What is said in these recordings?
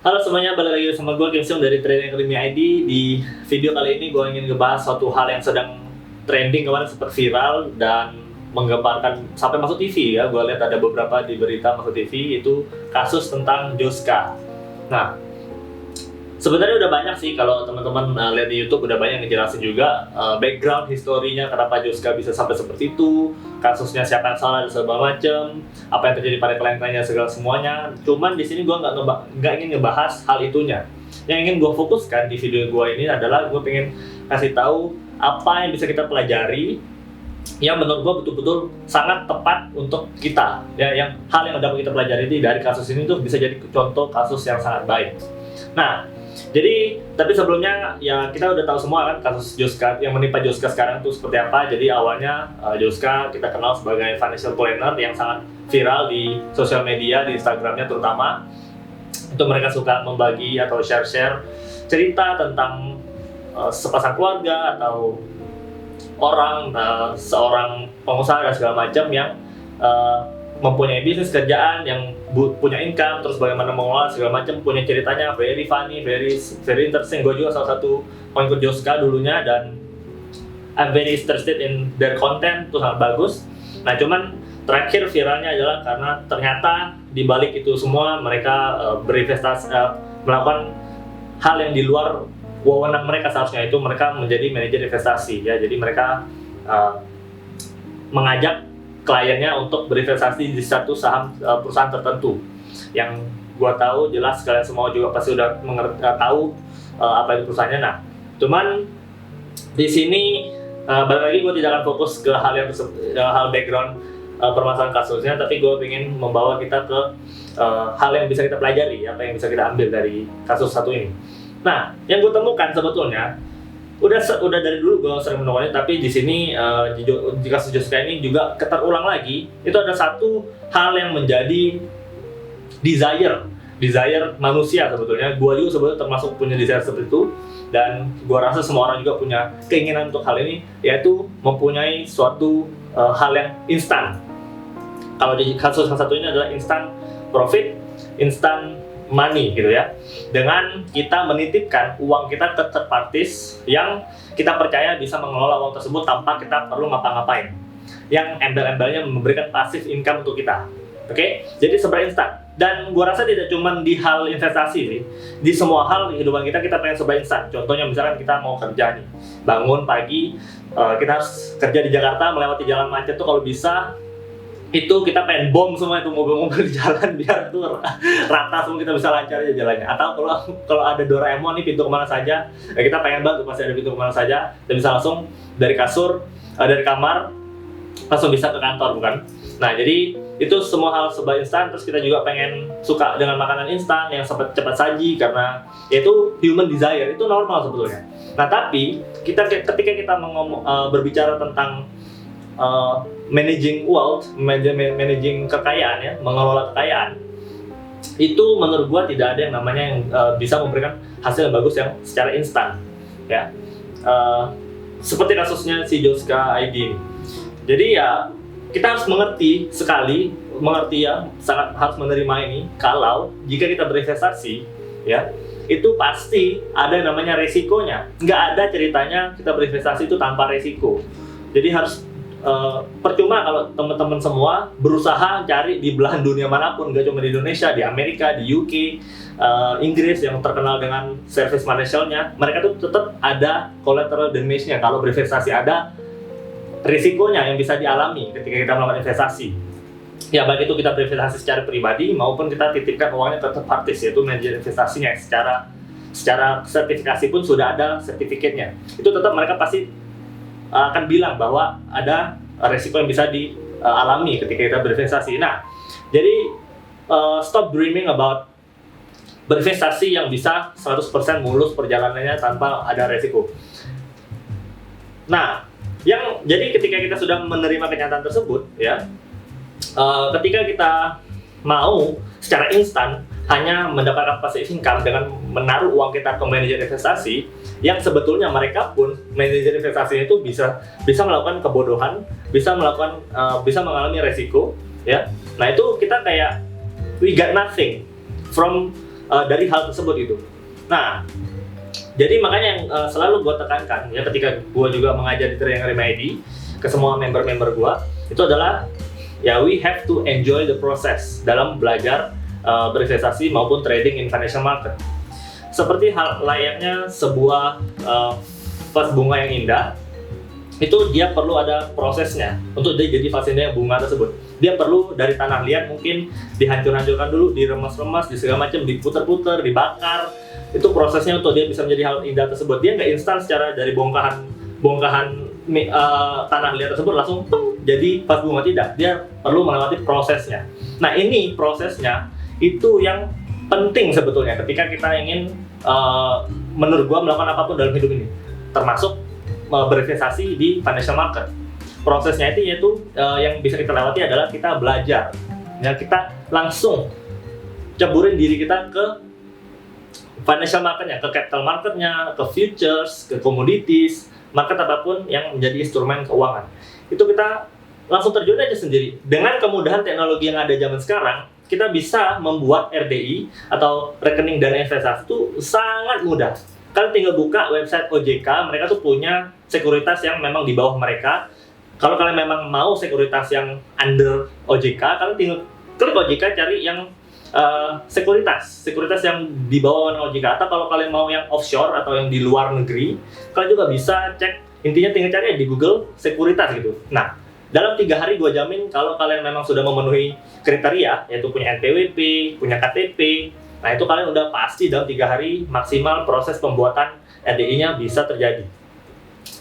Halo semuanya, balik lagi sama gue Kim Seung dari Trading Academy ID. Di video kali ini gue ingin ngebahas suatu hal yang sedang trending kemarin, sempat viral dan menggemparkan sampai masuk TV ya. Gue lihat ada beberapa di berita masuk TV, itu kasus tentang Joska. Nah, sebenarnya udah banyak sih kalau teman-teman lihat di YouTube, udah banyak yang ngejelasin juga background historinya kenapa Joska bisa sampai seperti itu, kasusnya siapa yang salah dan segala macam, apa yang terjadi pada kliennya segala semuanya. Cuman di sini gue nggak ingin ngebahas hal itunya. Yang ingin gue fokuskan di video gue ini adalah gue pengen kasih tahu apa yang bisa kita pelajari yang menurut gue betul-betul sangat tepat untuk kita ya, yang hal yang dapat kita pelajari dari kasus ini tuh bisa jadi contoh kasus yang sangat baik. Nah, jadi, tapi sebelumnya ya kita udah tahu semua kan kasus Joska yang menimpa Joska sekarang itu seperti apa. Jadi awalnya Joska kita kenal sebagai financial planner yang sangat viral di sosial media, di Instagramnya terutama. Itu mereka suka membagi atau share-share cerita tentang sepasang keluarga atau orang, seorang pengusaha dan segala macam yang mempunyai bisnis kerjaan yang punya income, terus bagaimana mengelola segala macam, punya ceritanya very funny, very interesting. Gue juga salah satu pengikut Joska dulunya dan I'm very interested in their content, itu sangat bagus. Nah cuman terakhir viralnya adalah karena ternyata di balik itu semua mereka berinvestasi, melakukan hal yang di luar wewenang mereka. Seharusnya itu mereka menjadi manajer investasi ya, jadi mereka mengajak kliennya untuk berinvestasi di satu saham perusahaan tertentu. Yang gua tahu jelas kalian semua juga pasti udah tahu apa itu perusahaannya. Nah, cuman di sini balik lagi gue tidak akan fokus ke hal yang hal background permasalahan kasusnya, tapi gue ingin membawa kita ke hal yang bisa kita pelajari, apa yang bisa kita ambil dari kasus satu ini. Nah, yang gue temukan sebetulnya udah dari dulu gue sering menemukannya, tapi di sini di kasus Joska ini juga terulang lagi. Itu ada satu hal yang menjadi desire manusia sebetulnya. Gue juga sebetulnya termasuk punya desire seperti itu, dan gue rasa semua orang juga punya keinginan untuk hal ini, yaitu mempunyai suatu hal yang instan. Kalau di kasus yang satu ini adalah instant profit, instant money gitu ya, dengan kita menitipkan uang kita ke third parties yang kita percaya bisa mengelola uang tersebut tanpa kita perlu ngapa-ngapain, yang embel-embelnya memberikan passive income untuk kita. Oke? Jadi serba instan. Dan gua rasa tidak cuma di hal investasi sih, di semua hal di kehidupan kita pengen serba instan. Contohnya misalkan kita mau kerja nih, bangun pagi, kita harus kerja di Jakarta, melewati jalan macet tuh kalau bisa itu kita pengen bom semua itu mobil-mobil di jalan biar tuh rata semua, kita bisa lancar aja jalannya. Atau kalau ada Doraemon nih pintu kemana saja, ya kita pengen banget pasti ada pintu kemana saja dan bisa langsung dari kasur, dari kamar langsung bisa ke kantor, bukan? Nah jadi itu semua hal serba instan. Terus kita juga pengen suka dengan makanan instan yang cepat saji karena itu human desire, itu normal sebetulnya. Nah tapi ketika kita berbicara tentang managing wealth, managing kekayaan ya, mengelola kekayaan, itu menurut gua tidak ada yang namanya yang bisa memberikan hasil yang bagus yang secara instan ya, seperti kasusnya si Joska ID. Jadi ya kita harus mengerti ya, sangat harus menerima ini kalau jika kita berinvestasi ya, itu pasti ada yang namanya resikonya. Nggak ada ceritanya kita berinvestasi itu tanpa resiko. Jadi harus percuma kalau teman-teman semua berusaha cari di belahan dunia manapun, gak cuma di Indonesia, di Amerika, di UK, Inggris yang terkenal dengan service financialnya, mereka tuh tetap ada collateral damage-nya. Kalau berinvestasi ada risikonya yang bisa dialami ketika kita melakukan investasi. Ya baik itu kita berinvestasi secara pribadi maupun kita titipkan uangnya ke third parties, yaitu manajer investasinya secara sertifikasi pun sudah ada sertifikatnya. Itu tetap mereka pasti akan bilang bahwa ada resiko yang bisa dialami ketika kita berinvestasi. Nah, jadi stop dreaming about berinvestasi yang bisa 100% mulus perjalanannya tanpa ada resiko. Nah, jadi ketika kita sudah menerima kenyataan tersebut, ya, ketika kita mau secara instan hanya mendapatkan passive income dengan menaruh uang kita ke manajer investasi, yang sebetulnya mereka pun manajer investasinya itu bisa melakukan kebodohan, bisa mengalami resiko, ya. Nah itu kita kayak we got nothing from dari hal tersebut gitu. Nah, jadi makanya yang selalu gue tekankan ya ketika gue juga mengajar di Trading Academy ID ke semua member-member gue, itu adalah ya we have to enjoy the process dalam belajar berinvestasi maupun trading in financial market. Seperti hal layaknya sebuah vas bunga yang indah, itu dia perlu ada prosesnya untuk dia jadi vas indah yang bunga tersebut. Dia perlu dari tanah liat mungkin dihancur-hancurkan dulu, diremas-remas, di segala macam, diputer-puter, dibakar. Itu prosesnya untuk dia bisa menjadi hal indah tersebut. Dia nggak instan secara dari bongkahan tanah liat tersebut langsung jadi vas bunga, tidak. Dia perlu melewati prosesnya. Nah, ini prosesnya itu yang penting sebetulnya ketika kita ingin menurut gua melakukan apapun dalam hidup ini, termasuk berinvestasi di financial market. Prosesnya itu yaitu yang bisa kita lewati adalah kita belajar, ya kita langsung ceburin diri kita ke financial marketnya, ke capital marketnya, ke futures, ke commodities, market apapun yang menjadi instrumen keuangan. Itu kita langsung terjun aja sendiri. Dengan kemudahan teknologi yang ada zaman sekarang, kita bisa membuat RDI atau rekening dana investasi itu sangat mudah. Kalian tinggal buka website OJK, mereka tuh punya sekuritas yang memang di bawah mereka. Kalau kalian memang mau sekuritas yang under OJK, kalian tinggal klik OJK, cari yang sekuritas yang di bawah OJK. Atau kalau kalian mau yang offshore atau yang di luar negeri, kalian juga bisa cek. Intinya tinggal cari di Google sekuritas gitu. Nah, dalam 3 hari gue jamin kalau kalian memang sudah memenuhi kriteria, yaitu punya NPWP, punya KTP, nah itu kalian udah pasti dalam 3 hari maksimal proses pembuatan RDI-nya bisa terjadi.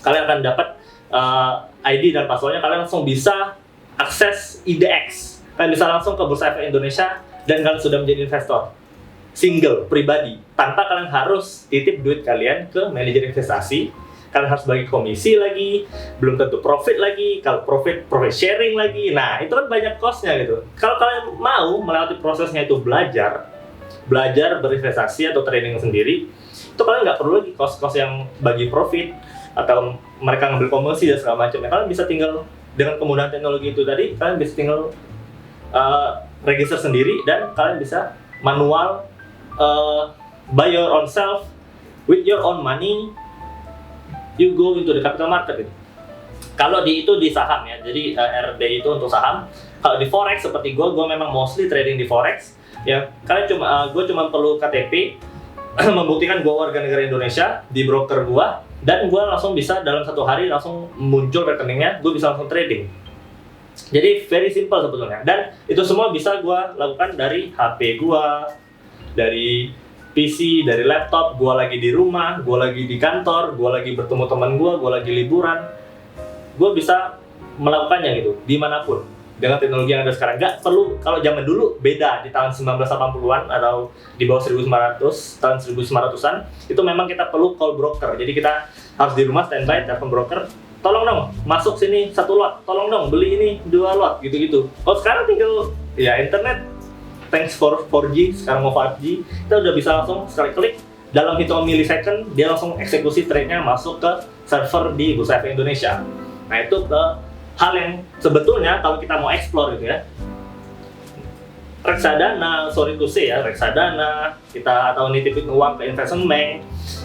Kalian akan dapat ID dan passwordnya, kalian langsung bisa akses IDX. Kalian bisa langsung ke Bursa Efek Indonesia dan kalian sudah menjadi investor single, pribadi, tanpa kalian harus titip duit kalian ke manajer investasi. Kalian harus bagi komisi lagi, belum tentu profit lagi, kalau profit sharing lagi. Nah, itu kan banyak cost-nya gitu. Kalau kalian mau melewati prosesnya itu belajar berinvestasi atau trading sendiri, itu kalian nggak perlu lagi cost-cost yang bagi profit atau mereka ngambil komisi dan segala macamnya. Kalian bisa tinggal dengan kemudahan teknologi itu tadi, kalian bisa tinggal register sendiri dan kalian bisa manual buy your own self with your own money. You go into the capital market gitu. Kalau di saham ya, jadi RDI itu untuk saham. Kalau di forex seperti gue memang mostly trading di forex. Ya, gue cuma perlu KTP, membuktikan gue warga negara Indonesia di broker gue, dan gue langsung bisa dalam 1 hari langsung muncul rekeningnya, gue bisa langsung trading. Jadi very simple sebetulnya. Dan itu semua bisa gue lakukan dari HP gue, dari PC, dari laptop, gue lagi di rumah, gue lagi di kantor, gue lagi bertemu teman gue lagi liburan. Gue bisa melakukannya gitu, dimanapun. Dengan teknologi yang ada sekarang. Nggak perlu, kalau zaman dulu beda, di tahun 1980-an atau di bawah 1900, tahun 1900-an, itu memang kita perlu call broker. Jadi kita harus di rumah standby, telepon broker, tolong dong, masuk sini 1 lot, tolong dong, beli ini 2 lot, gitu-gitu. Kalau sekarang tinggal, ya internet, thanks for 4G, sekarang mau 5G, kita udah bisa langsung sekali klik, dalam hitungan milisecond, dia langsung eksekusi trade-nya masuk ke server di Bursa Efek Indonesia. Nah, itu hal yang sebetulnya kalau kita mau explore gitu ya, reksadana, reksadana, kita atau nitipin uang ke investment bank,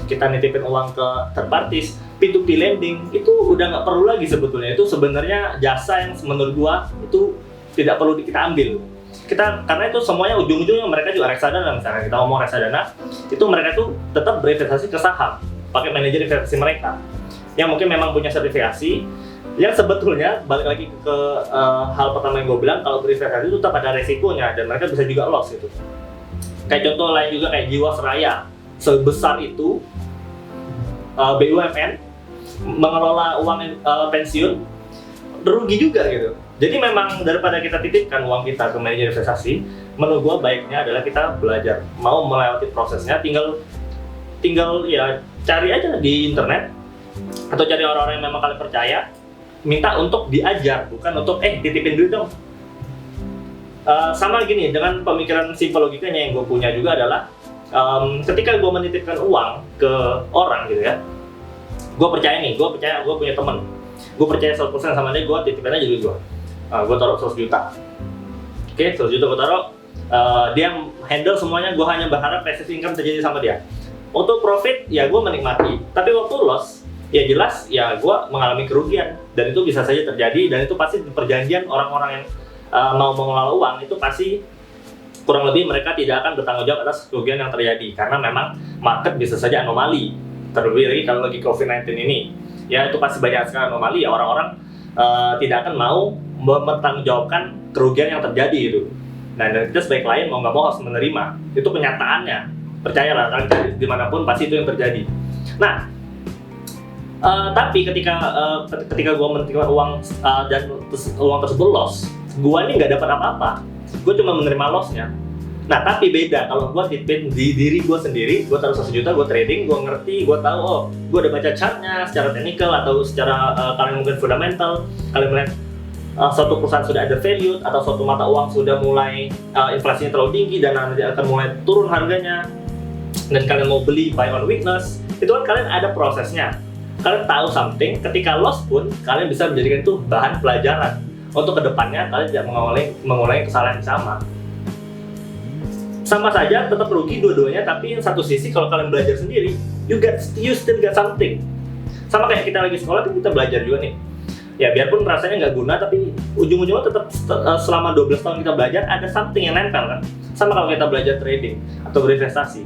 kita nitipin uang ke third parties, P2P lending, itu udah nggak perlu lagi sebetulnya. Itu sebenarnya jasa yang menurut gua itu tidak perlu kita ambil. Karena itu semuanya ujung-ujungnya mereka juga reksadana. Misalnya kita ngomong reksadana, itu mereka tuh tetap berinvestasi ke saham, pakai manajer investasi mereka yang mungkin memang punya sertifikasi, yang sebetulnya balik lagi ke hal pertama yang gue bilang, kalau berinvestasi itu tetap ada resikonya dan mereka bisa juga loss gitu. Kayak contoh lain juga kayak Jiwasraya, sebesar itu BUMN mengelola uang pensiun rugi juga gitu. Jadi memang daripada kita titipkan uang kita ke manajer investasi, menurut gua baiknya adalah kita belajar, mau melewati prosesnya, tinggal ya cari aja di internet atau cari orang-orang yang memang kalian percaya, minta untuk diajar, bukan untuk titipin duit dong. Sama gini, dengan pemikiran psikologikanya yang gue punya juga adalah ketika gue menitipkan uang ke orang gitu ya, gue percaya gue punya temen, gue percaya 100% sama dia, gue titipin aja duit gue. Gue taruh 100 juta. Oke, 100 juta gue taruh. dia handle semuanya, gue hanya berharap passive income terjadi sama dia. Untuk profit ya gue menikmati, tapi waktu loss ya jelas ya gue mengalami kerugian, dan itu bisa saja terjadi, dan itu pasti perjanjian orang-orang yang mau mengelola uang itu pasti kurang lebih mereka tidak akan bertanggung jawab atas kerugian yang terjadi, karena memang market bisa saja anomali, terlebih lagi kalau lagi COVID-19 ini ya itu pasti banyak sekali anomali ya, orang-orang tidak akan mau mempertanggungjawabkan kerugian yang terjadi itu. Nah, dan kita sebagai klien mau nggak mau harus menerima, itu kenyataannya, percayalah, kalian dimanapun pasti itu yang terjadi. Nah, tapi ketika gue menerima uang dan uang tersebut loss, gue ini nggak dapat apa-apa, gue cuma menerima lossnya. Nah, tapi beda kalau gue tipin di diri gue sendiri, gue taruh 1 juta, gue trading, gue ngerti, gue tahu, oh, gue udah baca chartnya secara technical atau secara kalian mungkin fundamental, kalian melihat suatu perusahaan sudah ada value atau suatu mata uang sudah mulai inflasinya terlalu tinggi dan nanti akan mulai turun harganya, dan kalian mau beli buy on weakness, itu kan kalian ada prosesnya, kalian tahu something. Ketika loss pun kalian bisa menjadikan itu bahan pelajaran untuk kedepannya kalian tidak mengulangi kesalahan yang sama saja, tetap rugi dua-duanya. Tapi satu sisi kalau kalian belajar sendiri, you still get something. Sama kayak kita lagi sekolah kan kita belajar juga nih ya, biarpun rasanya nggak guna, tapi ujung-ujungnya tetap selama 12 tahun kita belajar ada something yang nempel kan. Sama kalau kita belajar trading atau berinvestasi,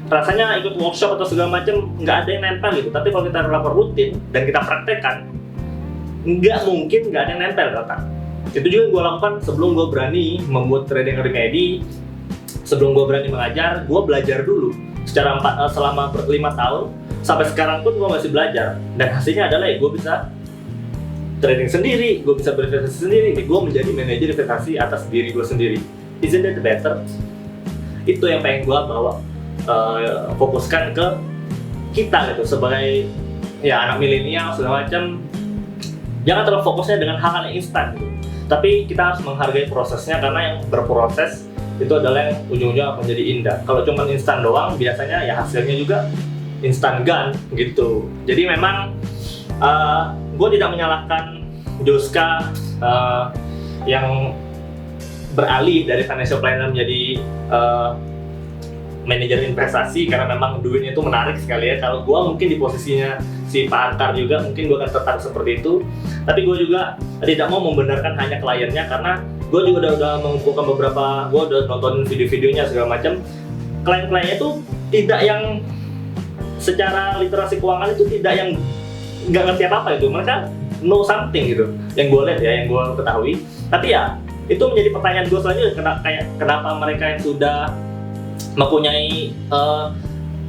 rasanya ikut workshop atau segala macam nggak ada yang nempel gitu, tapi kalau kita lapor rutin dan kita praktekkan, nggak mungkin nggak ada yang nempel kan. Itu juga gue lakukan sebelum gue berani membuat trading remedy. Sebelum gue berani mengajar, gue belajar dulu selama 5 tahun, sampai sekarang pun gue masih belajar, dan hasilnya adalah ya gue bisa trading sendiri, gue bisa berinvestasi sendiri, gue menjadi manajer investasi atas diri gue sendiri. Isn't that better? Itu yang pengen gue bawa, fokuskan ke kita gitu, sebagai ya anak milenial segala macam. Jangan terlalu fokusnya dengan hal-hal yang instan gitu, tapi kita harus menghargai prosesnya, karena yang berproses itu adalah yang ujung-ujungnya akan menjadi indah. Kalau cuma instan doang, biasanya ya hasilnya juga instan gun gitu. Jadi memang gue tidak menyalahkan Joska yang beralih dari financial planner menjadi manajer investasi, karena memang duitnya itu menarik sekali ya. Kalau gue mungkin di posisinya si Pak Ankar juga, mungkin gue akan tertarik seperti itu. Tapi gue juga tidak mau membenarkan hanya kliennya, karena gue juga udah mengumpulkan beberapa, gue udah nonton video-videonya segala macam. Klien-kliennya itu tidak yang secara literasi keuangan itu tidak yang nggak ngerti apa-apa itu, mereka know something gitu, yang gue lihat ya, yang gue ketahui. Tapi ya itu menjadi pertanyaan gue selanjutnya, kenapa mereka yang sudah mempunyai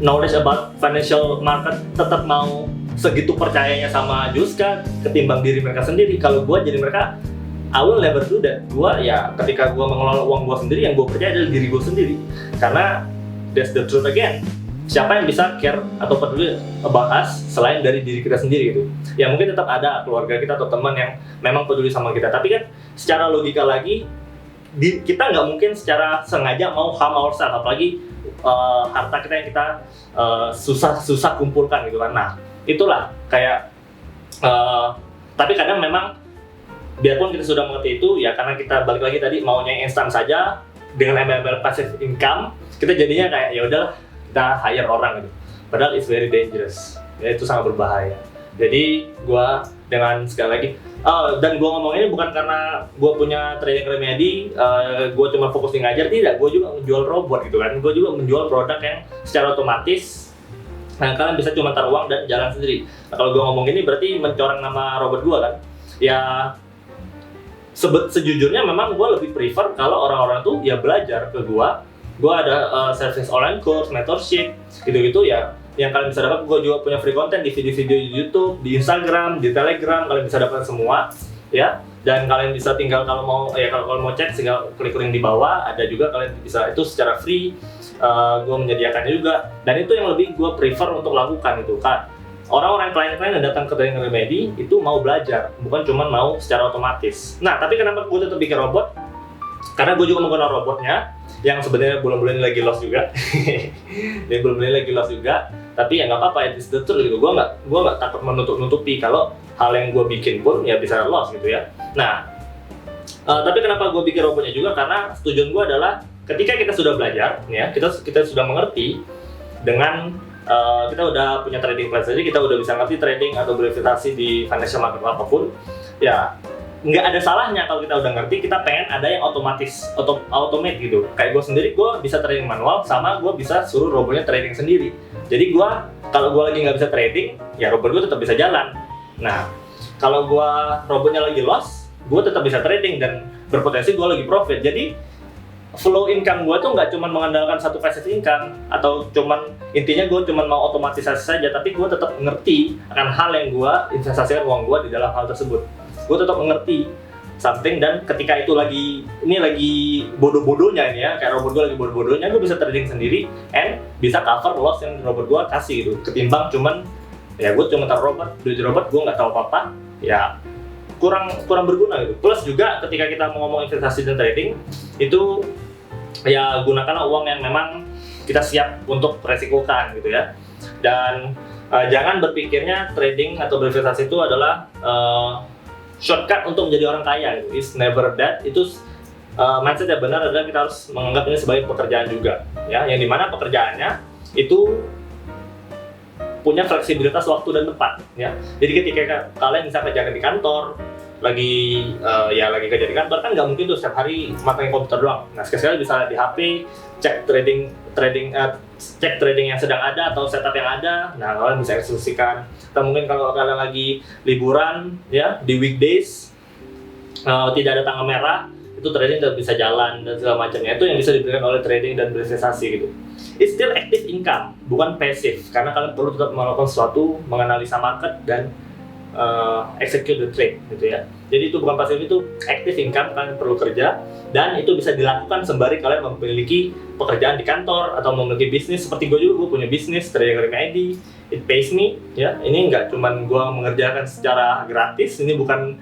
knowledge about financial market tetap mau segitu percayanya sama Joska ketimbang diri mereka sendiri. Kalau gue jadi mereka, I will never do that. Gue ya ketika gue mengelola uang gue sendiri, yang gue percaya adalah diri gue sendiri, karena that's the truth again. Siapa yang bisa care atau peduli about us selain dari diri kita sendiri gitu. Ya mungkin tetap ada keluarga kita atau teman yang memang peduli sama kita, tapi kan secara logika lagi kita nggak mungkin secara sengaja mau harm ourselves, apalagi harta kita yang kita susah kumpulkan gitu kan. Nah itulah kayak tapi kadang memang biarpun kita sudah mengerti itu ya, karena kita balik lagi tadi maunya instan saja dengan MLM passive income, kita jadinya kayak ya udahlah kita hire orang gitu. Padahal it's very dangerous. Ya itu sangat berbahaya. Jadi gua dengan sekali lagi dan gua ngomong ini bukan karena gua punya trading remedy, gua cuma fokus di ngajar, tidak. Gua juga menjual robot gitu kan. Gua juga menjual produk yang secara otomatis kalian bisa cuma taruh uang dan jalan sendiri. Nah, kalau gua ngomong ini berarti mencoreng nama robot gua kan. Ya sejujurnya memang gue lebih prefer kalau orang-orang tuh ya belajar ke gue ada service online course, mentorship gitu-gitu ya, yang kalian bisa dapat. Gue juga punya free content di video-video di YouTube, di Instagram, di Telegram, kalian bisa dapat semua ya. Dan kalian bisa tinggal kalau mau cek tinggal klik link di bawah, ada juga kalian bisa itu secara free. Gue menyediakannya juga, dan itu yang lebih gue prefer untuk lakukan itu kak. Orang-orang klien-klien yang datang ke Trading Remedy itu mau belajar, bukan cuma mau secara otomatis. Nah, tapi kenapa gue tetap bikin robot? Karena gue juga menggunakan robotnya, yang sebenarnya bulan-bulan ini lagi loss juga. Dan bulan-bulan ini lagi loss juga. Tapi ya nggak apa-apa, it's the truth gitu. Gue nggak takut menutupi kalau hal yang gue bikin pun ya bisa loss gitu ya. Nah, tapi kenapa gue bikin robotnya juga? Karena tujuan gue adalah ketika kita sudah belajar, ya kita sudah mengerti dengan kita udah punya trading plan, jadi kita udah bisa ngerti trading atau berinvestasi di financial market apapun, ya nggak ada salahnya kalau kita udah ngerti, kita pengen ada yang automate gitu. Kayak gue sendiri, gue bisa trading manual, sama gue bisa suruh robotnya trading sendiri. Jadi kalau gue lagi nggak bisa trading, ya robot gue tetap bisa jalan. Nah, kalau robotnya lagi loss, gue tetap bisa trading dan berpotensi gue lagi profit. Jadi flow income gue tuh nggak cuma mengandalkan satu passive income, atau intinya gue cuma mau otomatisasi saja, tapi gue tetap ngerti akan hal yang gue investasikan uang gue di dalam hal tersebut. Gue tetap mengerti something, dan ketika itu lagi bodoh-bodohnya ini ya, kayak robot gue lagi bodoh-bodohnya, gue bisa trading sendiri and bisa cover loss yang robot gue kasih gitu. Ketimbang gue cuma taruh duit robot, gue nggak tahu apa-apa, ya kurang berguna gitu. Plus juga ketika kita mau ngomong investasi dan trading, itu ya gunakanlah uang yang memang kita siap untuk resikokan gitu ya. Dan jangan berpikirnya trading atau berinvestasi itu adalah shortcut untuk menjadi orang kaya gitu. It's never that. Itu mindset yang benar adalah kita harus menganggap ini sebagai pekerjaan juga ya, yang dimana pekerjaannya itu punya fleksibilitas waktu dan tempat ya. Jadi ketika kalian misalnya kerja di kantor, lagi kerja di kantor, kan nggak mungkin tuh setiap hari matangin komputer doang. Nah, sekali-sekali bisa di HP cek trading yang sedang ada atau setup yang ada. Nah, kalian bisa eksekusikan. Atau mungkin kalau kalian lagi liburan ya di weekdays, tidak ada tanggal merah, itu trading tetap bisa jalan dan segala macamnya. Itu yang bisa diberikan oleh trading dan berinvestasi gitu. It's still active income, bukan passive, karena kalian perlu tetap melakukan sesuatu, menganalisa market dan execute the trade gitu ya. Jadi itu bukan passive, itu active income, kalian perlu kerja, dan itu bisa dilakukan sembari kalian memiliki pekerjaan di kantor atau memiliki bisnis. Seperti gue juga, gue punya bisnis Trading Remedy, it pays me ya. Ini nggak cuman gue mengerjakan secara gratis, ini bukan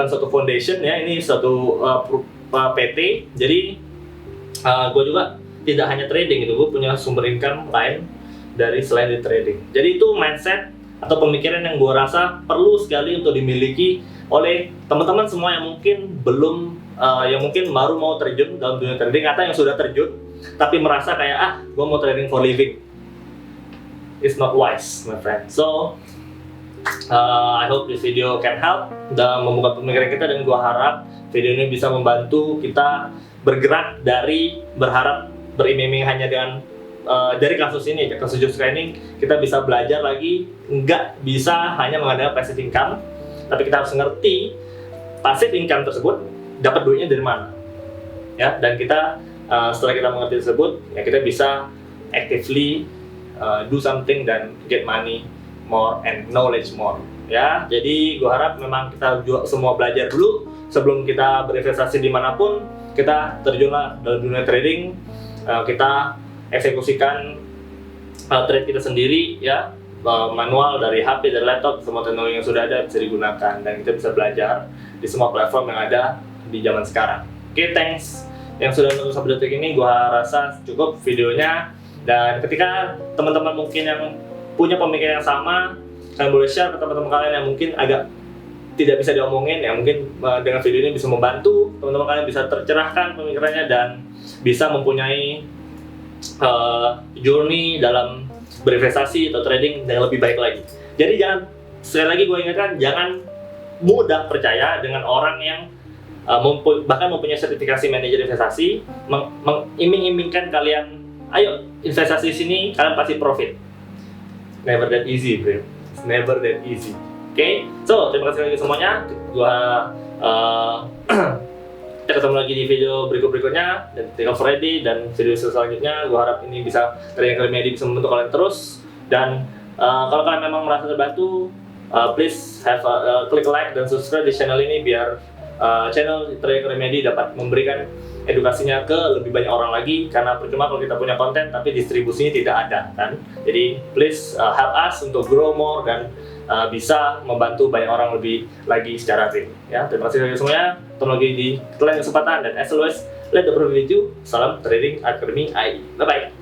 suatu foundation ya, ini suatu PT. Jadi gue juga tidak hanya trading gitu, gue punya sumber income lain selain dari trading. Jadi itu mindset atau pemikiran yang gue rasa perlu sekali untuk dimiliki oleh teman-teman semua yang mungkin baru mau terjun dalam dunia trading, atau yang sudah terjun tapi merasa kayak gue mau trading for living. It's not wise, my friend. So I hope this video can help dalam membuka pemikiran kita, dan gue harap video ini bisa membantu kita bergerak dari berharap beriming-iming hanya dengan dari kasus ini, kasus Josh Training, kita bisa belajar lagi, nggak bisa hanya mengandalkan passive income, tapi kita harus ngerti passive income tersebut dapat duitnya dari mana ya. Dan kita setelah kita mengerti tersebut ya, kita bisa actively do something dan get money more and knowledge more ya. Jadi gue harap memang kita semua belajar dulu sebelum kita berinvestasi dimanapun. Kita terjunlah dalam dunia trading, kita eksekusikan trade kita sendiri ya, manual dari HP, dari laptop, semua teknologi yang sudah ada bisa digunakan, dan kita bisa belajar di semua platform yang ada di zaman sekarang. Oke, thanks yang sudah nonton sampai detik ini. Gua rasa cukup videonya, dan ketika teman-teman mungkin yang punya pemikiran yang sama, kalian boleh share ke teman-teman kalian yang mungkin agak tidak bisa diomongin ya. Mungkin dengan video ini bisa membantu teman-teman kalian bisa tercerahkan pemikirannya dan bisa mempunyai journey dalam berinvestasi atau trading yang lebih baik lagi. Jadi sekali lagi gue ingatkan, jangan mudah percaya dengan orang yang bahkan mempunyai sertifikasi manajer investasi, mengiming-imingkan kalian, ayo investasi di sini kalian pasti profit. Never that easy, bro. It's never that easy. Oke, so terima kasih lagi semuanya. Kita ketemu lagi di video berikutnya, dan take off ready, dan video selanjutnya. Gue harap ini bisa Trading Remedy bisa membantu kalian terus. Dan kalau kalian memang merasa terbantu, please klik like dan subscribe di channel ini biar channel Trading Remedy dapat memberikan edukasinya ke lebih banyak orang lagi. Karena percuma kalau kita punya konten tapi distribusinya tidak ada kan. Jadi please help us untuk grow more dan bisa membantu banyak orang lebih lagi secara real ya. Terima kasih semuanya. Ketemu lagi di lain kesempatan, dan as always, let the profit with you. Salam Trading Academy AI. Bye bye.